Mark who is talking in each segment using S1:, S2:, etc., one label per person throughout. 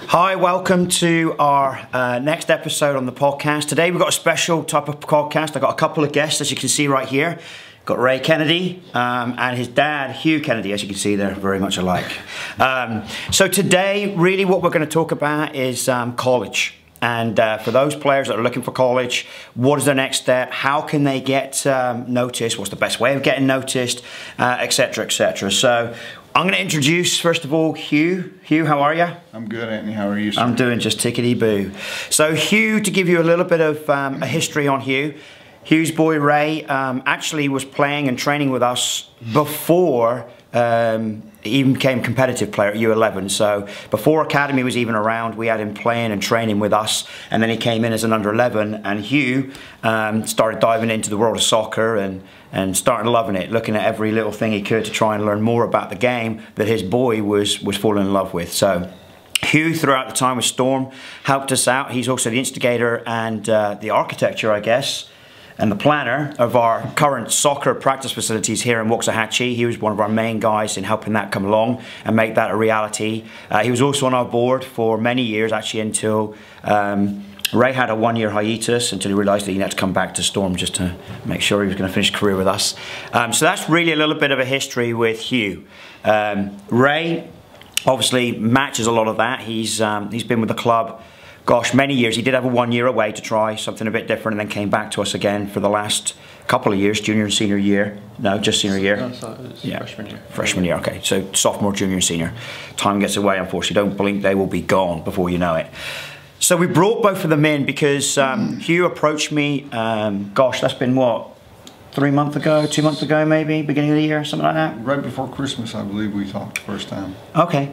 S1: Hi, welcome to our next episode on the podcast. Today we've got a special type of podcast. I've got a couple of guests, as you can see right here. Got Ray Kennedy and his dad, Hugh Kennedy. As you can see, they're very much alike. So today, really what we're going to talk about is college. And for those players that are looking for college, what is their next step? How can they get noticed? What's the best way of getting noticed? Etc., etc. So I'm going to introduce, first of all, Hugh. Hugh, how are you?
S2: I'm good, Anthony. How are you, sir?
S1: I'm doing just tickety-boo. So Hugh, to give you a little bit of a history on Hugh, Hugh's boy Ray actually was playing and training with us before he even became a competitive player at U11. So before Academy was even around, we had him playing and training with us, and then he came in as an under-11, and Hugh started diving into the world of soccer and started loving it, looking at every little thing he could to try and learn more about the game that his boy was falling in love with. So Hugh, throughout the time with Storm, helped us out. He's also the instigator and the architecture, I guess, and the planner of our current soccer practice facilities here in Waxahachie. He was one of our main guys in helping that come along and make that a reality. He was also on our board for many years, actually, until Ray had a one-year hiatus, until he realised that he had to come back to Storm just to make sure he was going to finish his career with us. So that's really a little bit of a history with Hugh. Ray obviously matches a lot of that. He's been with the club, gosh, many years. He did have a 1 year away to try something a bit different, and then came back to us again for the last couple of years, junior and senior year. No, just senior year.
S3: No, so it was freshman year.
S1: Freshman year, okay. So sophomore, junior and senior. Time gets away, unfortunately. Don't blink, they will be gone before you know it. So we brought both of them in because Hugh approached me, gosh, that's been what, 3 months ago, 2 months ago maybe, beginning of the year, something like that?
S2: Right before Christmas, I believe we talked the first time.
S1: Okay.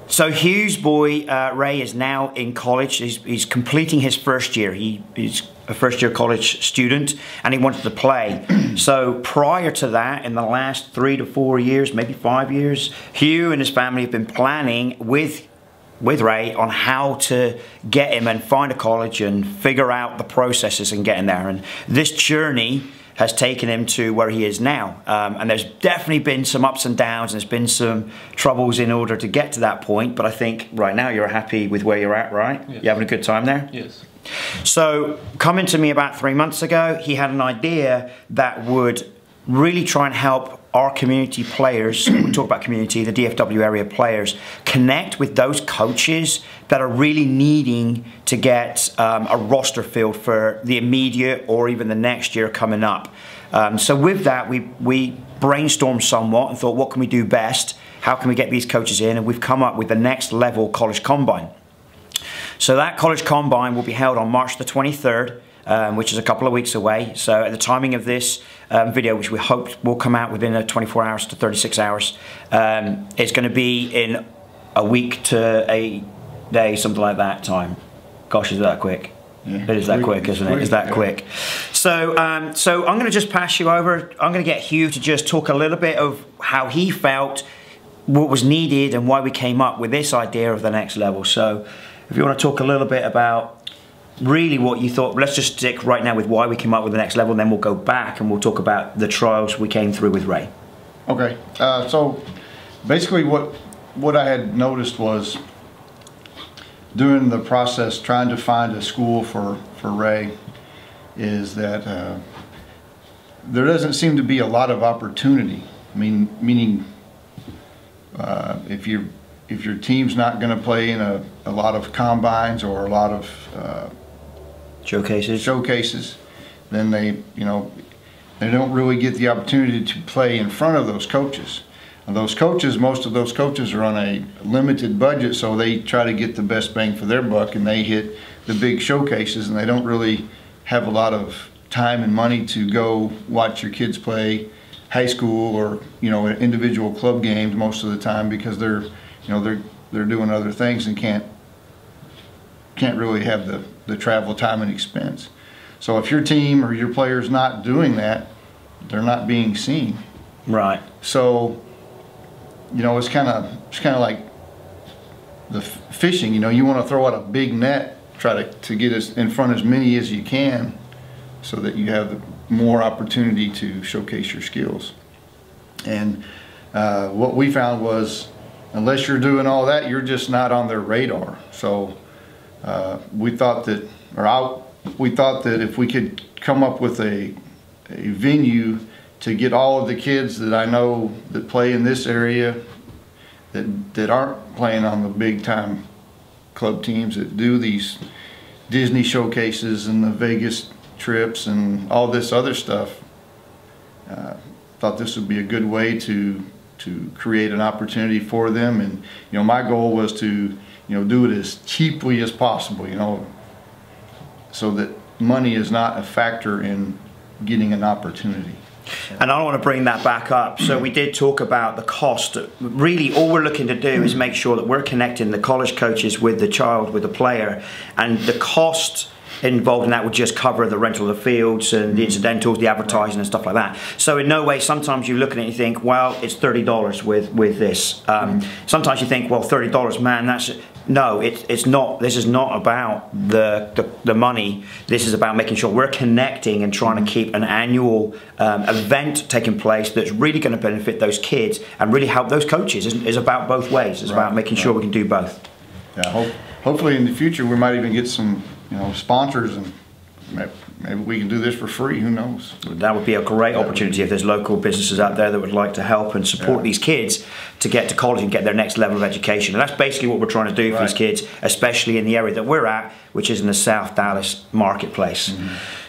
S1: So Hugh's boy, Ray, is now in college. He's completing his first year. He's a first-year college student, and he wanted to play. So prior to that, in the last 3 to 4 years, maybe 5 years, Hugh and his family have been planning with Ray on how to get him and find a college and figure out the processes and getting there. And this journey has taken him to where he is now. And there's definitely been some ups and downs, and there's been some troubles in order to get to that point. But I think right now you're happy with where you're at, right?
S3: Yes.
S1: You're having a good time there?
S3: Yes.
S1: So coming to me about 3 months ago, he had an idea that would really try and help our community players, we talk about community, the DFW area players, connect with those coaches that are really needing to get a roster filled for the immediate or even the next year coming up. So with that, we brainstormed somewhat and thought, what can we do best? How can we get these coaches in? And we've come up with the next level college combine. So that college combine will be held on March the 23rd. Which is a couple of weeks away. So at the timing of this video, which we hope will come out within 24 hours to 36 hours, it's going to be in a week to a day, something like that time. Gosh, is that quick? Yeah. It is that quick, isn't it? Is that quick? So, so I'm going to just pass you over. I'm going to get Hugh to just talk a little bit of how he felt, what was needed, and why we came up with this idea of the next level. So if you want to talk a little bit about really what you thought, let's just stick right now with why we came up with the next level, and then we'll go back and we'll talk about the trials we came through with Ray.
S2: Okay, so basically what I had noticed was during the process trying to find a school for Ray is that there doesn't seem to be a lot of opportunity. I mean, meaning if your team's not going to play in a lot of combines or a lot of showcases, then they don't really get the opportunity to play in front of those coaches. And those coaches, most of those coaches are on a limited budget, so they try to get the best bang for their buck, and they hit the big showcases, and they don't really have a lot of time and money to go watch your kids play high school or individual club games most of the time, because they're doing other things and can't really have the travel time and expense. So if your team or your player's not doing that, they're not being seen.
S1: Right.
S2: So it's kind of like the fishing. You want to throw out a big net, try to get us in front as many as you can, so that you have more opportunity to showcase your skills. And what we found was unless you're doing all that, you're just not on their radar. So we thought that, we thought that if we could come up with a venue to get all of the kids that I know that play in this area that aren't playing on the big time club teams that do these Disney showcases and the Vegas trips and all this other stuff, thought this would be a good way to create an opportunity for them. And you know, my goal was to do it as cheaply as possible, so that money is not a factor in getting an opportunity.
S1: And I want to bring that back up. So we did talk about the cost. Really, all we're looking to do is make sure that we're connecting the college coaches with the child, with the player, and the cost involved in that would just cover the rental of the fields and the incidentals, the advertising and stuff like that. So in no way, sometimes you look at it and you think, well, it's $30 with this. Sometimes you think, well, $30, man, that's... No, it's not. This is not about the money. This is about making sure we're connecting and trying to keep an annual event taking place that's really going to benefit those kids and really help those coaches. It's about both ways. It's about making sure we can do both.
S2: Yeah, hopefully in the future we might even get some sponsors, and maybe we can do this for free. Who knows?
S1: That would be a great opportunity if there's local businesses out there that would like to help and support these kids to get to college and get their next level of education. And that's basically what we're trying to do for these kids, especially in the area that we're at, which is in the South Dallas marketplace.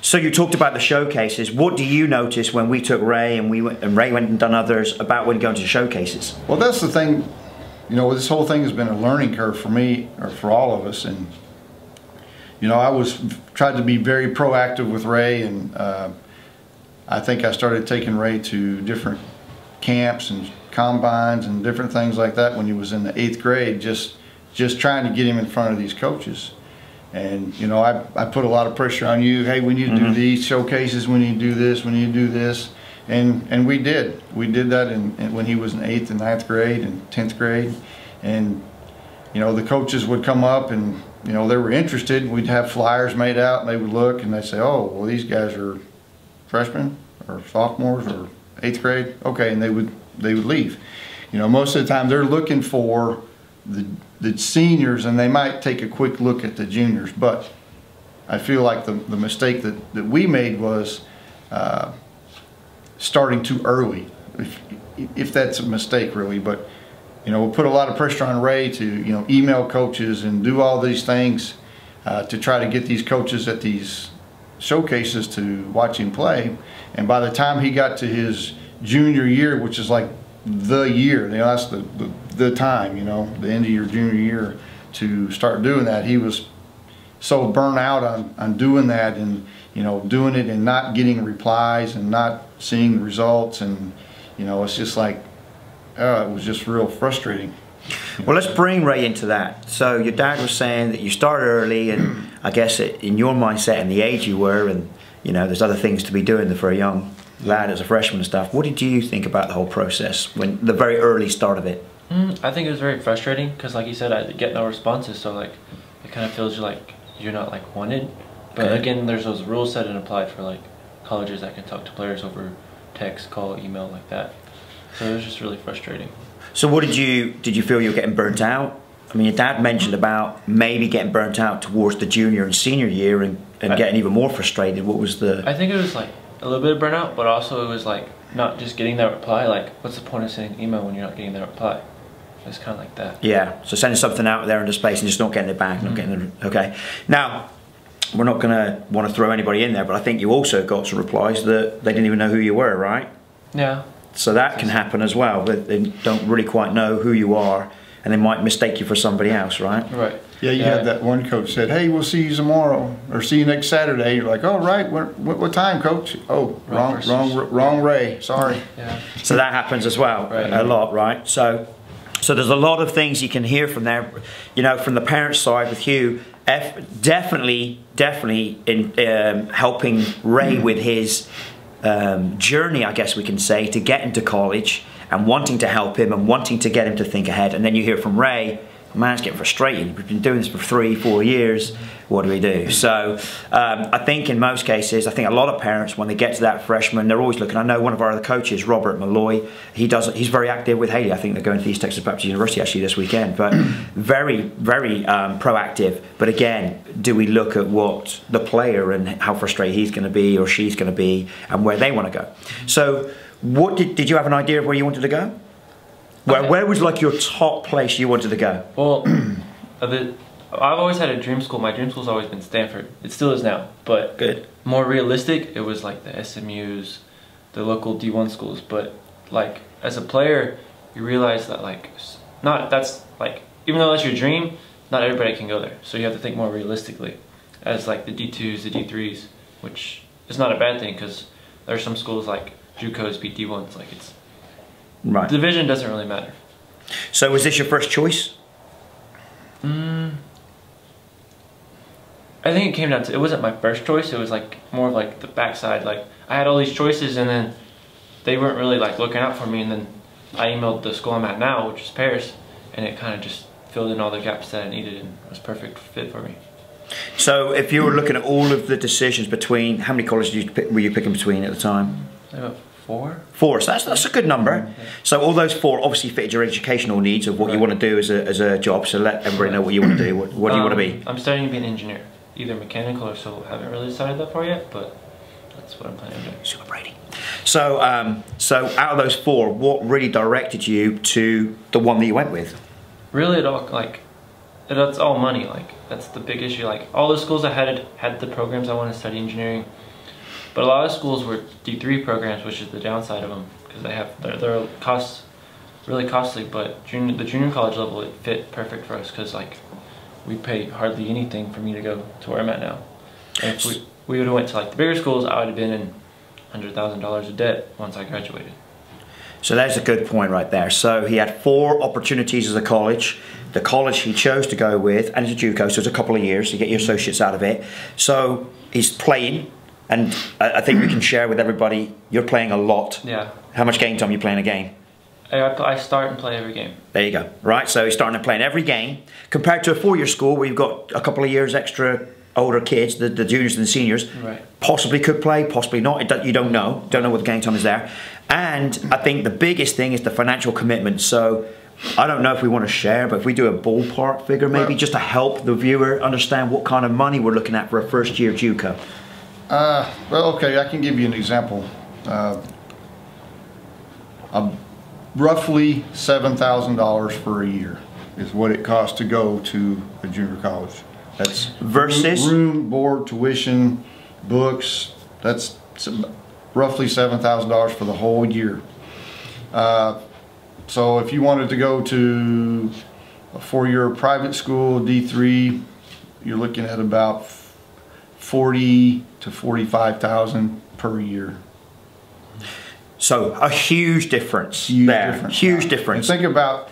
S1: So you talked about the showcases. What do you notice when we took Ray and Ray went and done others about when going to showcases?
S2: Well, that's the thing. This whole thing has been a learning curve for me, or for all of us, and I tried to be very proactive with Ray, and I think I started taking Ray to different camps and combines and different things like that when he was in the 8th grade, just trying to get him in front of these coaches. And I put a lot of pressure on you. Hey, we need to do these showcases. We need to do this. We need to do this. And we did. We did that when he was in 8th and 9th grade and 10th grade. And the coaches would come up and they were interested. We'd have flyers made out, and they would look and they'd say, oh, well, these guys are freshmen or sophomores or 8th grade. Okay, and they would leave. Most of the time they're looking for the seniors, and they might take a quick look at the juniors. But I feel like the mistake that we made was starting too early, if that's a mistake really. But we put a lot of pressure on Ray to email coaches and do all these things to try to get these coaches at these showcases to watch him play. And by the time he got to his junior year, which is like the year, that's the time, the end of your junior year, to start doing that, he was so burnt out on doing that, and doing it and not getting replies and not seeing results, and it's just like it was just real frustrating.
S1: Well, let's bring Ray into that. So your dad was saying that you started early, and I guess in your mindset and the age you were, and there's other things to be doing for a young lad as a freshman and stuff. What did you think about the whole process, when the very early start of it?
S3: I think it was very frustrating because, like you said, I get no responses. So like it kind of feels like you're not wanted. But again, there's those rules set and applied for colleges that can talk to players over text, call, email, like that. So it was just really frustrating. So
S1: what did you feel you were getting burnt out? I mean, your dad mentioned about maybe getting burnt out towards the junior and senior year and getting even more frustrated. What was the...
S3: I think it was a little bit of burnout, but also it was not just getting that reply. What's the point of sending an email when you're not getting that reply? It's kind of like that.
S1: Yeah, so sending something out there into space and just not getting it back, not getting it... Okay. Now, we're not going to want to throw anybody in there, but I think you also got some replies that they didn't even know who you were, right?
S3: Yeah.
S1: So that can happen as well. They don't really quite know who you are, and they might mistake you for somebody else, right?
S3: Right.
S2: Yeah, you had that one coach said, "Hey, we'll see you tomorrow, or see you next Saturday." You're like, "Oh, right. What time, coach?" "Oh, wrong Ray. Sorry." Yeah.
S1: So that happens as well, a lot, right? So there's a lot of things you can hear from there. From the parent side with Hugh, definitely in helping Ray with his journey, I guess we can say, to get into college, and wanting to help him and wanting to get him to think ahead. And then you hear from Ray, man, it's getting frustrating. We've been doing this for 3-4 years. What do we do? So I think in most cases, I think a lot of parents, when they get to that freshman, they're always looking. I know one of our other coaches, Robert Malloy, he's very active with Haley. I think they're going to East Texas Baptist University actually this weekend, but very, very proactive. But again, do we look at what the player and how frustrated he's going to be or she's going to be and where they want to go? So what did you have an idea of where you wanted to go? Where was like your top place you wanted to go?
S3: Well, I've always had a dream school. My dream school's always been Stanford. It still is now, but
S1: good.
S3: More realistic, it was like the SMUs, the local D1 schools. But like as a player, you realize that even though that's your dream, not everybody can go there. So you have to think more realistically, as like the D2s, the D3s, which is not a bad thing because there are some schools like JUCOs beat D1s. Like it's
S1: right.
S3: Division doesn't really matter.
S1: So was this your first choice?
S3: I think it came down to, it wasn't my first choice, it was like more of like the backside. Like I had all these choices and then they weren't really like looking out for me, and then I emailed the school I'm at now, which is Paris, and it kind of just filled in all the gaps that I needed and was perfect fit for me.
S1: So if you were looking at all of the decisions between, how many colleges were you picking between at the time?
S3: About 4.
S1: 4, so that's a good number. So all those 4 obviously fit your educational needs of what you want to do as a job. So let everybody know what you want to do. What do you want to be?
S3: I'm studying to be an engineer, either mechanical or civil. Haven't really decided that far yet, but that's what I'm planning to do.
S1: Super Brady. So so out of those 4, what really directed you to the one that you went with?
S3: Really, that's all money. Like that's the big issue. Like all the schools I had the programs I want to study engineering. But a lot of schools were D3 programs, which is the downside of them, because they're really costly. But the junior college level, it fit perfect for us because like we pay hardly anything for me to go to where I'm at now. And if we would have went to like the bigger schools, I would have been in $100,000 of debt once I graduated.
S1: So that's a good point right there. So he had 4 opportunities as a college. The college he chose to go with, and it's a JUCO, so it's a couple of years to get your associates out of it. So he's playing. And I think we can share with everybody, you're playing a lot.
S3: Yeah.
S1: How much game time are you playing a game?
S3: I start and play every game.
S1: There you go. Right, so he's starting and playing every game. Compared to a 4-year school where you've got a couple of years extra older kids, the juniors and the seniors,
S3: right.
S1: Possibly could play, possibly not. You don't know. Don't know what the game time is there. And I think the biggest thing is the financial commitment. So I don't know if we want to share, but if we do a ballpark figure maybe, just to help the viewer understand what kind of money we're looking at for a first-year JUCO.
S2: Well, okay, I can give you an example. Roughly $7,000 for a year is what it costs to go to a junior college. That's
S1: versus
S2: room, board, tuition, books. That's roughly $7,000 for the whole year. So if you wanted to go to a 4-year private school, D3, you're looking at about $40,000 to $45,000 per year.
S1: So a huge difference there. Huge difference.
S2: And think about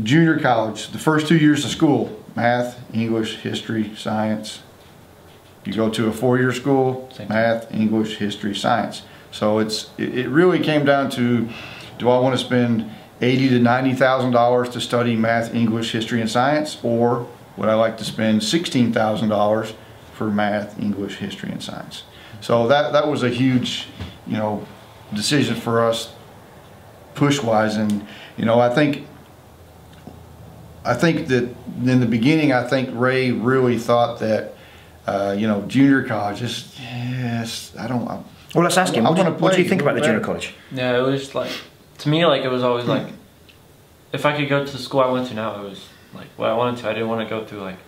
S2: junior college, the first 2 years of school, math, English, history, science. You go to a 4-year school, math, English, history, science. So it really came down to, do I want to spend $80,000 to $90,000 to study math, English, history, and science, or would I like to spend $16,000 for math, English, history, and science? So that was a huge, decision for us, push-wise, and I think that in the beginning, I think Ray really thought that junior college is, I don't.
S1: Well, let's ask him. What do you think about the junior college?
S3: Yeah, it was like, to me, like it was always like, if I could go to the school I went to now, it was like what I wanted to. I didn't want to go through like,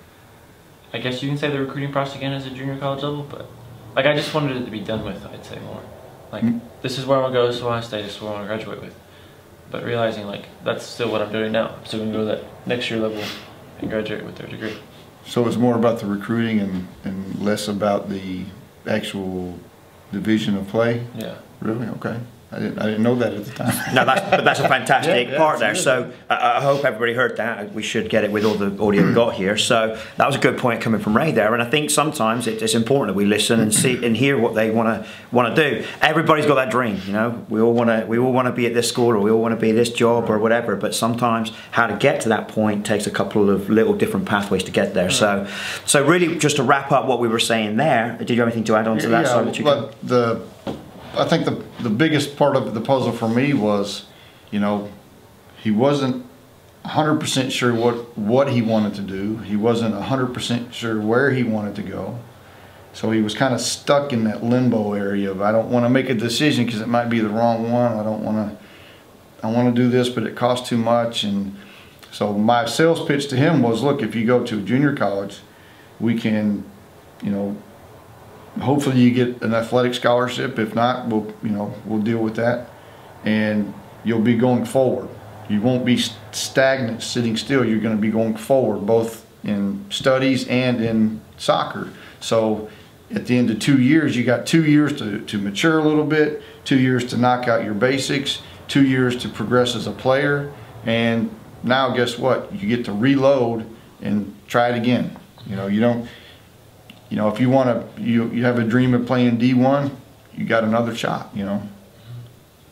S3: I guess you can say the recruiting process again as a junior college level, but like I just wanted it to be done with, I'd say more. Like, this is where I want to go, this is where I want to stay, this is where I want to graduate with. But realizing, like, that's still what I'm doing now. I'm still going to go to that next year level and graduate with their degree.
S2: So it's more about the recruiting and less about the actual division of play?
S3: Yeah.
S2: Really? Okay. I didn't know that at the time.
S1: No, that's a fantastic part there.
S2: Good.
S1: So I hope everybody heard that. We should get it with all the audio we got here. So that was a good point coming from Ray there. And I think sometimes it's important that we listen and see and hear what they want to do. Everybody's got that dream, you know. We all want to be at this school, or we all want to be at this job, or whatever. But sometimes how to get to that point takes a couple of little different pathways to get there. So really, just to wrap up what we were saying there, did you have anything to add on to that?
S2: Yeah, I think the biggest part of the puzzle for me was, you know, he wasn't 100% sure what he wanted to do. He wasn't 100% sure where he wanted to go. So he was kind of stuck in that limbo area of, I don't want to make a decision because it might be the wrong one. I want to do this, but it costs too much. And so my sales pitch to him was, look, if you go to a junior college, we can, you know, hopefully you get an athletic scholarship. If not, we'll deal with that, and you'll be going forward. You won't be stagnant, sitting still. You're going to be going forward, both in studies and in soccer. So at the end of 2 years, you got 2 years to mature a little bit, 2 years to knock out your basics, 2 years to progress as a player, and now guess what? You get to reload and try it again. You know, you don't. You know, if you want to, you have a dream of playing D1, you got another shot, you know.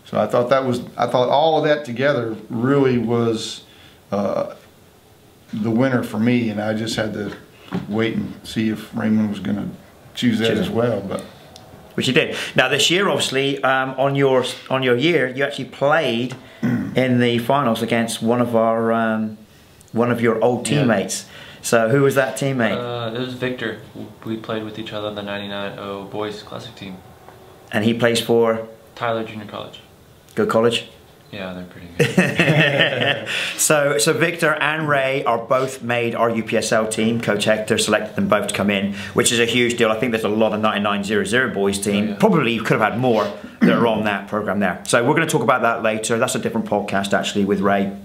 S2: So I thought all of that together really was the winner for me, and I just had to wait and see if Raymond was going to choose that as well. But
S1: which you did. Now this year, obviously, on your year, you actually played in the finals against one of your old teammates. Yeah. So who was that teammate?
S3: It was Victor. We played with each other on the 99-0 boys classic team.
S1: And he plays for?
S3: Tyler Junior College.
S1: Good college?
S3: Yeah, they're pretty good.
S1: So Victor and Ray are both made our UPSL team. Coach Hector selected them both to come in, which is a huge deal. I think there's a lot of 99-00 boys team. Oh, yeah. Probably you could have had more that are on that program there. So we're going to talk about that later. That's a different podcast actually with Ray.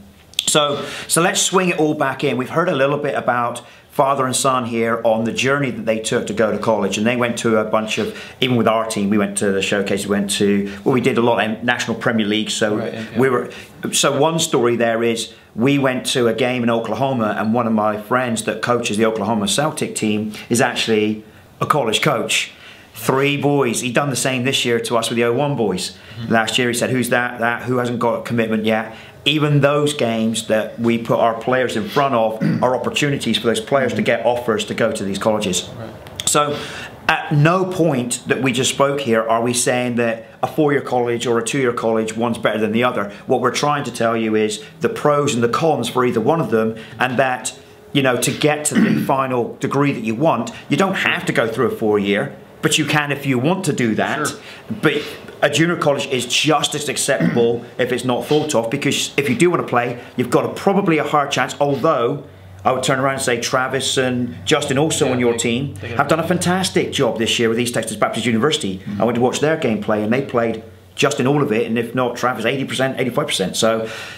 S1: So let's swing it all back in. We've heard a little bit about father and son here on the journey that they took to go to college, and they went to a bunch of, even with our team, we went to the showcase, we did a lot in National Premier League, so right, so one story there is, we went to a game in Oklahoma, and one of my friends that coaches the Oklahoma Celtic team is actually a college coach. 3 boys. He'd done the same this year to us with the 01 boys. Last year he said, who's that, who hasn't got a commitment yet? Even those games that we put our players in front of are opportunities for those players to get offers to go to these colleges. Right. So at no point that we just spoke here are we saying that a 4-year college or a 2-year college, one's better than the other. What we're trying to tell you is the pros and the cons for either one of them, and that, you know, to get to the final degree that you want, you don't have to go through a 4-year. But you can if you want to do that. Sure. But a junior college is just as acceptable if it's not thought of, because if you do want to play, you've got probably a hard chance, although I would turn around and say Travis and Justin also on your team have done a fantastic job this year with East Texas Baptist University. I went to watch their game play, and they played just in all of it, and if not Travis 80%, 85%.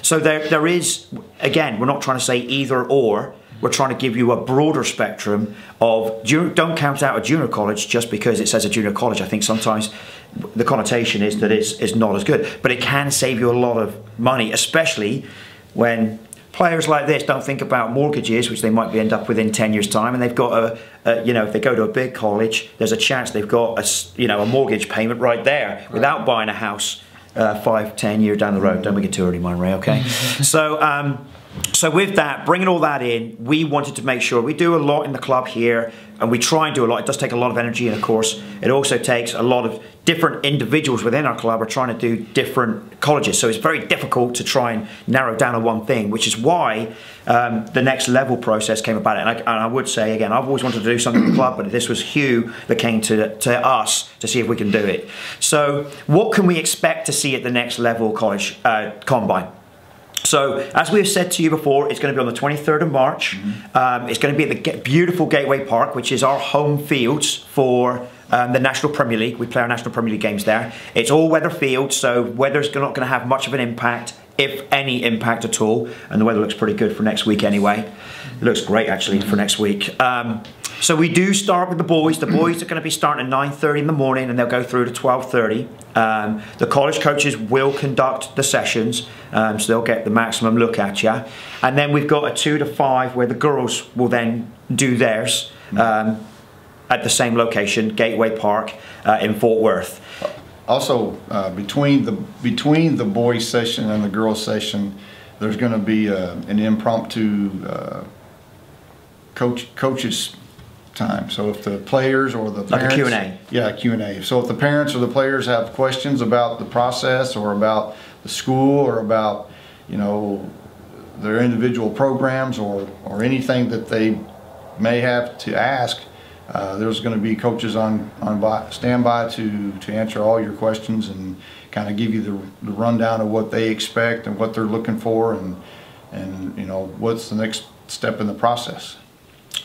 S1: So there is, again, we're not trying to say either or. We're trying to give you a broader spectrum of, don't count out a junior college just because it says a junior college. I think sometimes the connotation is that it's not as good, but it can save you a lot of money, especially when players like this don't think about mortgages, which they might end up with in 10 years' time, and they've got you know, if they go to a big college, there's a chance they've got a mortgage payment right there without buying a house 5-10 years down the road. Don't make it too early, mine, Ray. Okay, So with that, bringing all that in, we wanted to make sure we do a lot in the club here, and we try and do a lot. It does take a lot of energy, and of course, it also takes a lot of different individuals within our club are trying to do different colleges. So it's very difficult to try and narrow down on one thing, which is why the next level process came about. And I would say, again, I've always wanted to do something in the club, but this was Hugh that came to us to see if we can do it. So what can we expect to see at the next level college combine? So, as we've said to you before, it's going to be on the 23rd of March. It's going to be at the beautiful Gateway Park, which is our home fields for the National Premier League. We play our National Premier League games there. It's all weather fields, so weather's not going to have much of an impact if any impact at all. And the weather looks pretty good for next week anyway. It looks great actually for next week. So we do start with the boys. The boys are going to be starting at 9:30 in the morning and they'll go through to 12:30. The college coaches will conduct the sessions, so they'll get the maximum look at you. And then we've got a 2 to 5 where the girls will then do theirs at the same location, Gateway Park in Fort Worth.
S2: Also, between the boys session and the girls session, there's going to be an impromptu coaches time. So if the players or the parents,
S1: like a Q&A.
S2: Yeah, Q&A. So if the parents or the players have questions about the process or about the school or about, you know, their individual programs or anything that they may have to ask, there's going to be coaches on standby to answer all your questions and kind of give you the rundown of what they expect and what they're looking for and you know what's the next step in the process.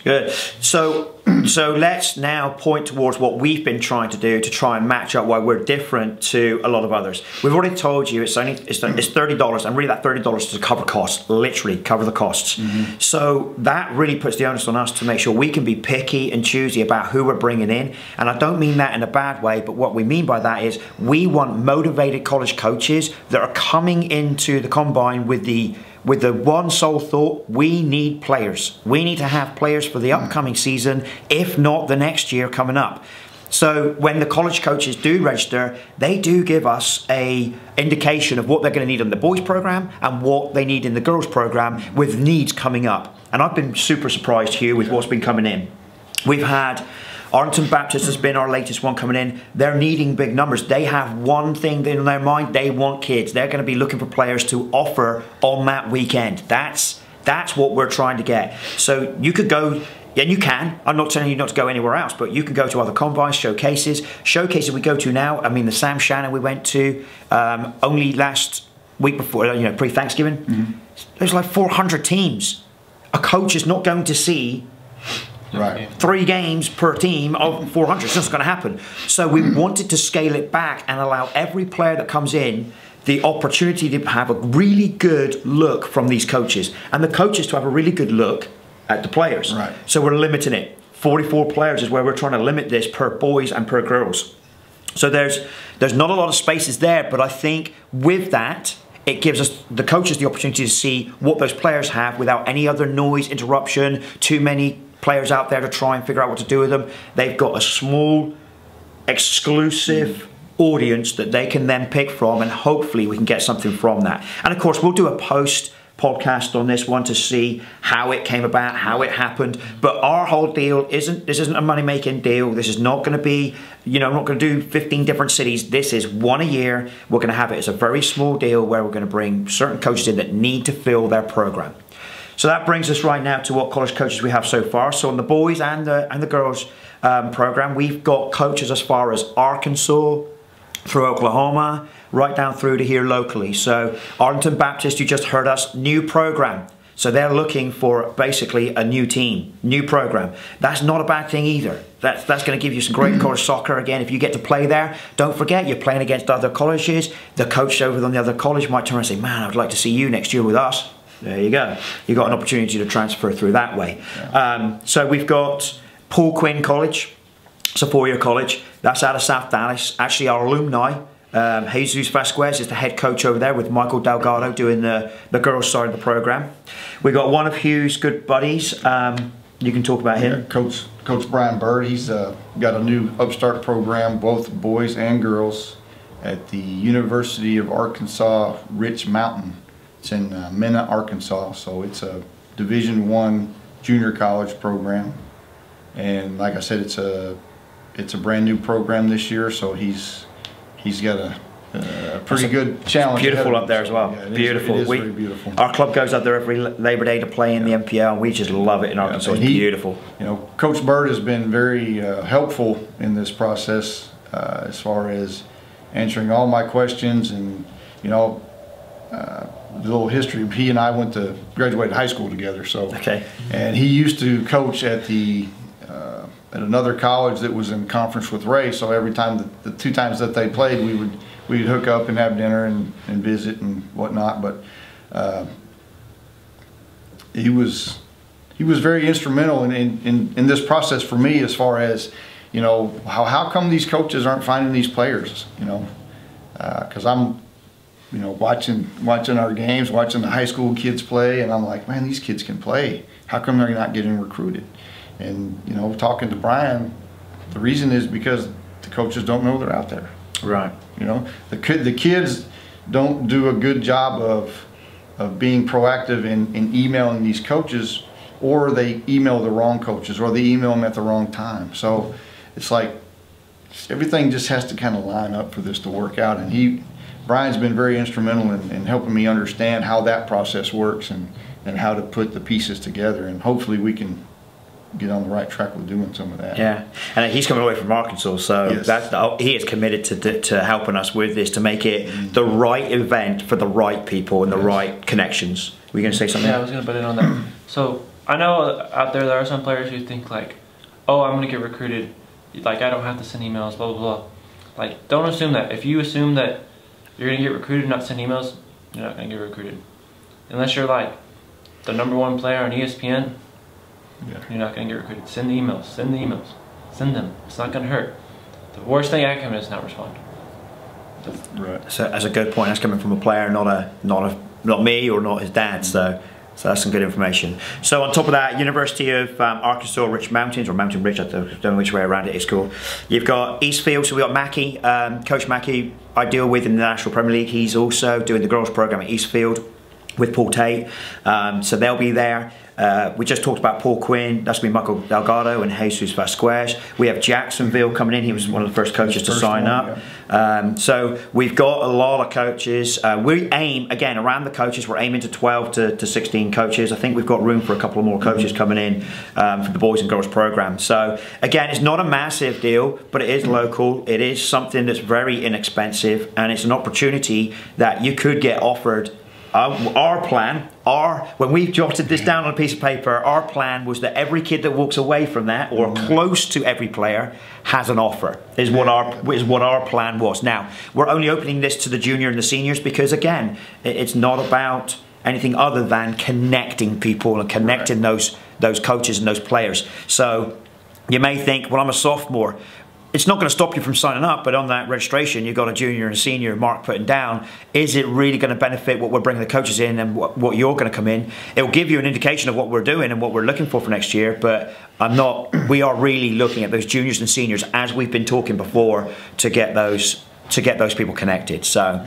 S1: Good. So let's now point towards what we've been trying to do to try and match up why we're different to a lot of others. We've already told you it's $30, and really that $30 is to cover costs, literally cover the costs. Mm-hmm. So that really puts the onus on us to make sure we can be picky and choosy about who we're bringing in. And I don't mean that in a bad way, but what we mean by that is we want motivated college coaches that are coming into the combine with the one sole thought: we need players. We need to have players for the upcoming season, if not the next year coming up. So when the college coaches do register, they do give us a indication of what they're going to need in the boys program and what they need in the girls program with needs coming up. And I've been super surprised here with what's been coming in. We've had Arlington Baptist has been our latest one coming in. They're needing big numbers. They have one thing in their mind: they want kids. They're going to be looking for players to offer on that weekend. That's what we're trying to get. So you could go, and you can. I'm not telling you not to go anywhere else, but you can go to other combines, showcases we go to now. I mean, the Sam Shannon we went to only last week before, you know, pre-Thanksgiving. Mm-hmm. There's like 400 teams. A coach is not going to see 3 games per team of 400. It's just going to happen. So we wanted to scale it back and allow every player that comes in the opportunity to have a really good look from these coaches, and the coaches to have a really good look at the players.
S2: Right.
S1: So we're limiting it. 44 players is where we're trying to limit this per boys and per girls. So there's not a lot of spaces there, but I think with that, it gives us, the coaches, the opportunity to see what those players have without any other noise, interruption, too many players out there to try and figure out what to do with them. They've got a small, exclusive audience that they can then pick from, and hopefully we can get something from that. And of course, we'll do a post podcast on this one to see how it came about, how it happened. But our whole deal this isn't a money-making deal. This is not going to be, you know, I'm not going to do 15 different cities. This is one a year. We're going to have it as a very small deal where we're going to bring certain coaches in that need to fill their program. So that brings us right now to what college coaches we have so far. So on the boys and the girls program, we've got coaches as far as Arkansas, through Oklahoma, right down through to here locally. So Arlington Baptist, you just heard us, new program. So they're looking for basically a new team, new program. That's not a bad thing either. That's going to give you some great college soccer. Again, if you get to play there, don't forget you're playing against other colleges. The coach over on the other college might turn around and say, man, I'd like to see you next year with us. There you go. You got an opportunity to transfer through that way. Yeah. So we've got Paul Quinn College. It's a 4-year college. That's out of South Dallas. Actually, our alumni, Jesus Vasquez is the head coach over there with Michael Delgado doing the girls' side of the program. We got one of Hugh's good buddies. You can talk about him.
S2: Yeah, Coach Brian Bird. He's got a new upstart program, both boys and girls, at the University of Arkansas Rich Mountain. It's in Mena, Arkansas. So it's a Division I junior college program, and like I said, it's a brand new program this year, so he's got a pretty good challenge.
S1: Beautiful up there as well.
S2: Yeah,
S1: beautiful.
S2: It is very beautiful.
S1: Our club goes up there every Labor Day to play in the MPL, and we just love it in Arkansas. It's beautiful.
S2: You know, Coach Bird has been very helpful in this process as far as answering all my questions, and you know, the little history. He and I graduated high school together. So
S1: okay.
S2: And he used to coach at at another college that was in conference with Ray. So every time the 2 times that they played, we'd hook up and have dinner and visit and whatnot. But he was very instrumental in this process for me, as far as, you know, how come these coaches aren't finding these players, you know, because I'm, you know, watching our games, watching the high school kids play, and I'm like, man, these kids can play. How come they're not getting recruited? And, you know, talking to Brian, the reason is because the coaches don't know they're out there.
S1: Right.
S2: You know, the kids don't do a good job of being proactive in emailing these coaches, or they email the wrong coaches, or they email them at the wrong time. So it's like everything just has to kind of line up for this to work out. And Brian's been very instrumental in helping me understand how that process works and how to put the pieces together. And hopefully we can get on the right track with doing some of that.
S1: Yeah, and he's coming away from Arkansas, so
S2: yes.
S1: He is committed to helping us with this, to make it the right event for the right people and the right connections. Were you going to say something?
S3: Yeah, I was going to put in on that. So I know out there are some players who think like, oh, I'm going to get recruited, like I don't have to send emails, blah, blah, blah. Like, don't assume that. If you assume that you're going to get recruited and not send emails, you're not going to get recruited. Unless you're like the #1 player on ESPN, you're not going to get recruited. Send the emails. Send the emails. Send them. It's not going to hurt. The worst thing I can do is not respond.
S2: Right.
S1: So that's a good point. That's coming from a player, not me or not his dad. So that's some good information. So on top of that, University of Arkansas Rich Mountains, or Mountain Ridge, I don't know which way around it is called. You've got Eastfield, so we've got Mackey, Coach Mackey I deal with in the National Premier League. He's also doing the girls program at Eastfield with Paul Tate, so they'll be there. We just talked about Paul Quinn. That's going to be Michael Delgado and Jesus Vasquez. We have Jacksonville coming in. He was one of the first coaches to sign up. Yeah. So we've got a lot of coaches. We aim, again, around the coaches, we're aiming to 12 to 16 coaches. I think we've got room for a couple of more coaches coming in for the boys and girls program. So again, it's not a massive deal, but it is local. It is something that's very inexpensive, and it's an opportunity that you could get offered. Our plan, when we jotted this down on a piece of paper, our plan was that every kid that walks away from that, or close to every player, has an offer, is what our plan was. Now, we're only opening this to the junior and the seniors because, again, it's not about anything other than connecting people and connecting those coaches and those players. So you may think, well, I'm a sophomore. It's not going to stop you from signing up, but on that registration, you've got a junior and a senior mark putting down. Is it really going to benefit what we're bringing the coaches in and what you're going to come in? It'll give you an indication of what we're doing and what we're looking for next year, but we are really looking at those juniors and seniors, as we've been talking before, to get those people connected. So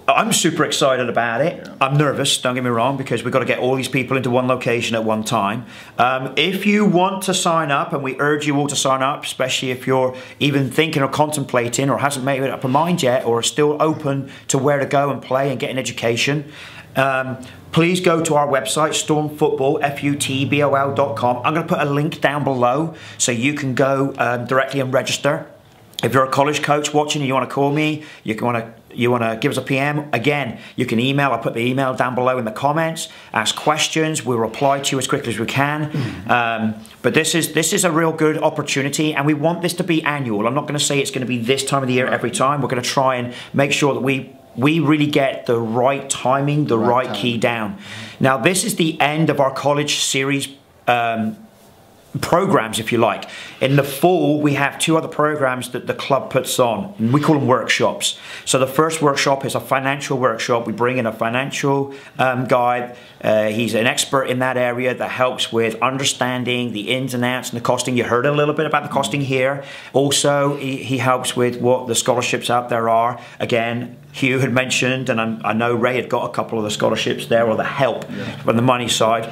S1: I'm super excited about it. Yeah. I'm nervous, don't get me wrong, because we've got to get all these people into one location at one time. If you want to sign up, and we urge you all to sign up, especially if you're even thinking or contemplating or hasn't made up a mind yet, or are still open to where to go and play and get an education, please go to our website, stormfootball.com. I'm going to put a link down below so you can go directly and register. If you're a college coach watching and you want to call me, you want to give us a PM, again, you can email. I'll put the email down below in the comments. Ask questions. We'll reply to you as quickly as we can. But this is a real good opportunity, and we want this to be annual. I'm not going to say it's going to be this time of the year every time. We're going to try and make sure that we really get the right timing, the right key down. Now, this is the end of our college series programs, if you like. In the fall, we have 2 other programs that the club puts on, and we call them workshops. So the first workshop is a financial workshop. We bring in a financial guy. He's an expert in that area that helps with understanding the ins and outs and the costing. You heard a little bit about the costing here. Also, he helps with what the scholarships out there are. Again, Hugh had mentioned, and I know Ray had got a couple of the scholarships there, or the help from the money side.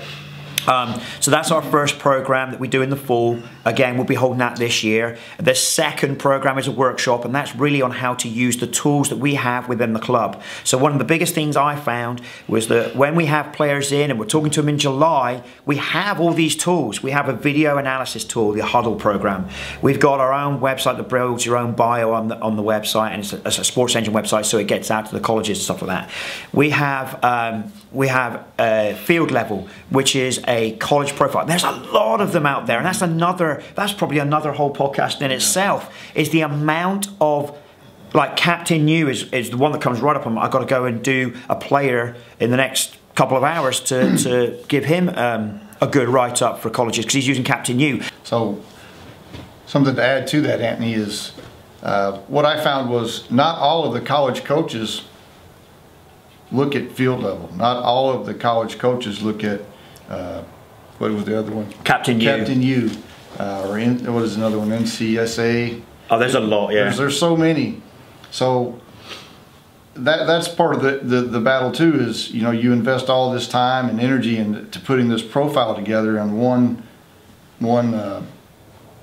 S1: So that's our first program that we do in the fall. Again, we'll be holding that this year. The second program is a workshop, and that's really on how to use the tools that we have within the club. So one of the biggest things I found was that when we have players in and we're talking to them in July, we have all these tools. We have a video analysis tool, the Huddle program. We've got our own website that builds your own bio on the website, and it's a Sports Engine website, so it gets out to the colleges and stuff like that. We have Field Level, which is a college profile. There's a lot of them out there, and that's probably another whole podcast in itself, is the amount of like Captain New is the one that comes right up. I've got to go and do a player in the next couple of hours to give him a good write-up for colleges because he's using Captain New.
S2: So something to add to that, Anthony, is what I found was not all of the college coaches look at field level. Not all of the college coaches look at what was the other one?
S1: Captain U.
S2: Captain U. What is another one? NCSA.
S1: Oh, there's a lot, yeah.
S2: There's so many. So that's part of the battle too. Is you invest all this time and energy into putting this profile together on one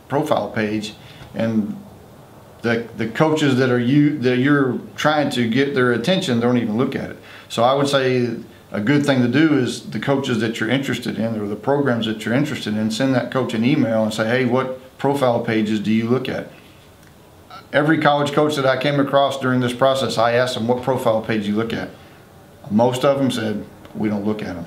S2: profile page, and the coaches that you're trying to get their attention don't even look at it. So I would say a good thing to do is the coaches that you're interested in or the programs that you're interested in, send that coach an email and say, hey, what profile pages do you look at? Every college coach that I came across during this process, I asked them what profile page you look at. Most of them said, we don't look at them.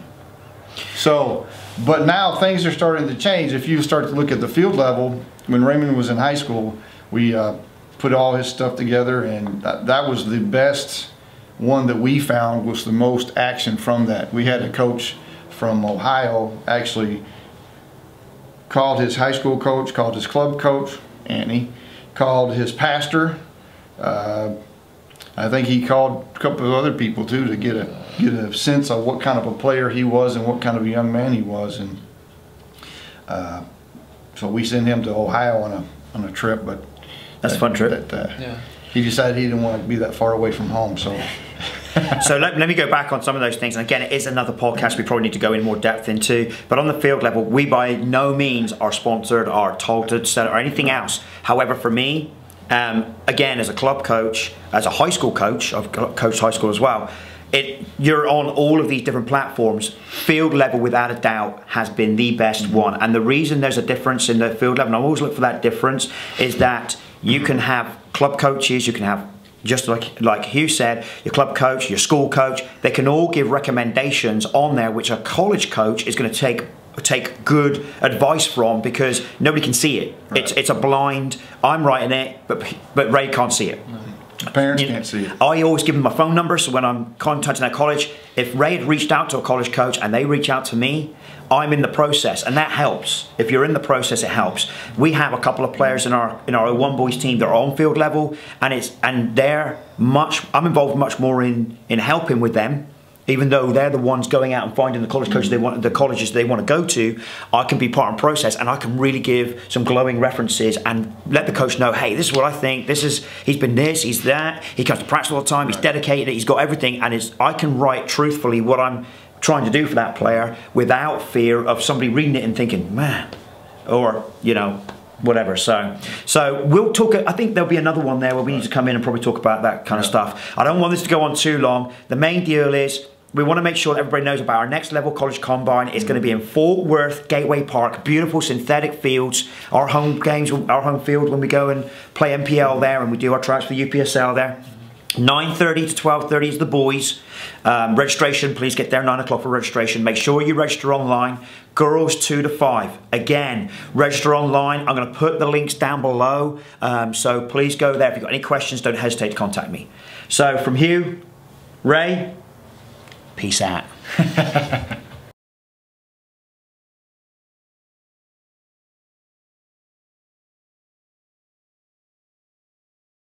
S2: So, but now things are starting to change. If you start to look at the field level, when Raymond was in high school, we put all his stuff together, and that was the best one that we found was the most action from that. We had a coach from Ohio actually called his high school coach, called his club coach, Anthony, called his pastor. I think he called a couple of other people too to get a sense of what kind of a player he was and what kind of a young man he was. And so we sent him to Ohio on a trip, but
S1: that's a fun trip.
S3: Yeah.
S2: He decided he didn't want to be that far away from home, so.
S1: So let me go back on some of those things. And again, it is another podcast we probably need to go in more depth into. But on the field level, we by no means are sponsored or told to sell or anything else. However, for me, again, as a club coach, as a high school coach, I've coached high school as well, you're on all of these different platforms. Field level, without a doubt, has been the best one. And the reason there's a difference in the field level, and I always look for that difference, is that you can have club coaches, you can have, just like Hugh said, your club coach, your school coach, they can all give recommendations on there which a college coach is going to take good advice from, because nobody can see it. Right. It's a blind, I'm writing it, but Ray can't see it.
S2: Parents can't see it.
S1: I always give them my phone number, so when I'm contacting that college, if Ray had reached out to a college coach and they reach out to me, I'm in the process, and that helps. If you're in the process, it helps. We have a couple of players in our O1 boys team that are on field level, and they're I'm involved much more in helping with them. Even though they're the ones going out and finding the college coaches the colleges they want to go to, I can be part of the process, and I can really give some glowing references and let the coach know, hey, this is what I think. He's been this, he's that. He comes to practice all the time. He's dedicated. He's got everything, and I can write truthfully what I'm trying to do for that player without fear of somebody reading it and thinking, man, or whatever. So we'll talk. I think there'll be another one there where we need to come in and probably talk about that kind of stuff. I don't want this to go on too long. The main deal is, we want to make sure that everybody knows about our next level college combine. It's going to be in Fort Worth, Gateway Park, beautiful synthetic fields. Our home field when we go and play MPL there, and we do our tryouts for UPSL there. 9:30 to 12:30 is the boys. Registration, please get there 9 o'clock for registration. Make sure you register online. Girls 2 to 5. Again, register online. I'm going to put the links down below. So please go there. If you've got any questions, don't hesitate to contact me. So from Hugh, Ray, peace out.